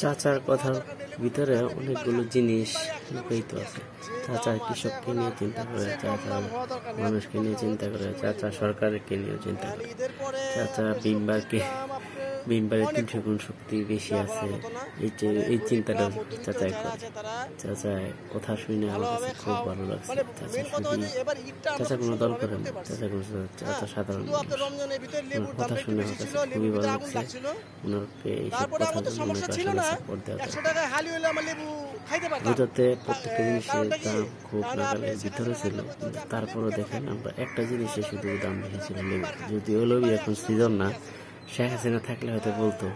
চাচার কথার ভিতরে অনেকগুলো জিনিস লুকায়িত আছে। চাচা কৃষককে নিয়ে চিন্তা করে, চাচা মানুষকে নিয়ে চিন্তা করে, চাচা সরকারকে নিয়ে চিন্তা করে, চাচা বিম্বারের 300 গুণ শক্তি বেশি আছে, এই চিন্তাটা চাচাই করে। চাচায় কথা শুনে আমার কাছে খুব ভালো লাগছে। চাচা কোনো দল করে না, চাচা সাধারণ কথা শুনে আমার কাছে খুবই ভালো লাগছে। ওনাকে এইসব কথাগুলো আসলে সাপোর্ট দেওয়া বোঝাতে প্রত্যেকটা জিনিসের দাম খুব নাগালের ভিতরে ছিল, কিন্তু তারপরও দেখেন আমরা একটা জিনিসে শুধু দাম বেশি ছিল, লেবু। যদিও লেবু এখন সিজন না, শেখ হাসিনা থাকলে হয়তো বলতো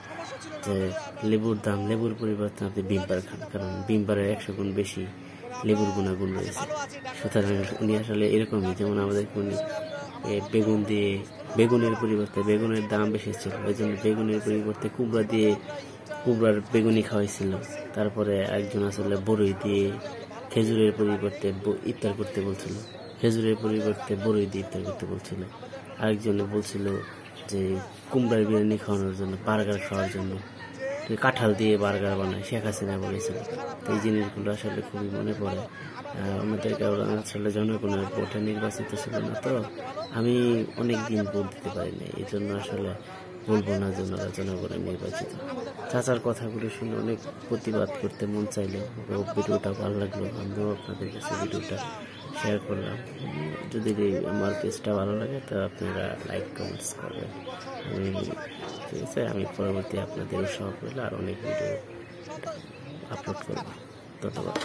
যে লেবুর দাম, লেবুর পরিবর্তে আপনি বিম্বার খান, কারণ বিম্বারের 100 গুণ বেশি লেবুর গুণাগুণ রয়েছে। সুতরাং উনি আসলে এরকমই, যেমন আমাদের উনি বেগুন দিয়ে, বেগুনের পরিবর্তে বেগুনের দাম বেশি ছিল, ওই জন্য বেগুনের পরিবর্তে কুমড়া দিয়ে কুমড়ার বেগুনি খাওয়াইছিল। তারপরে একজন আসলে বড়ই দিয়ে খেজুরের পরিবর্তে ইফতার করতে বলছিল, খেজুরের পরিবর্তে বড়ই দিয়ে ইফতার করতে বলছিল। আরেকজনে বলছিল যে কুমড়ার বিরিয়ানি খাওয়ানোর জন্য, বার্গার খাওয়ার জন্য, কাঁঠাল দিয়ে বার্গার বানায় শেখ হাসিনা বলেছিল। তো এই জিনিসগুলো আসলে খুবই মনে পড়ে। আমাদেরকে আসলে জনগণের ভোটে নির্বাচিত ছিল না, তো আমি অনেক দিন ভোট দিতে পারি না, এই জন্য আসলে বলবো না জনগণের নির্বাচিত। চাচার কথাগুলো শুনে অনেক প্রতিবাদ করতে মন চাইলো। ভিডিওটা ভালো লাগলো, আমিও আপনাদের কাছে ভিডিওটা শেয়ার করলাম। যদি আমার পেজটা ভালো লাগে তো আপনারা লাইক কমেন্টস করবেন। ঠিক আছে, আমি পরবর্তী আপনাদের উৎসাহ করলে আর অনেক ভিডিও আপলোড করবো। ধন্যবাদ।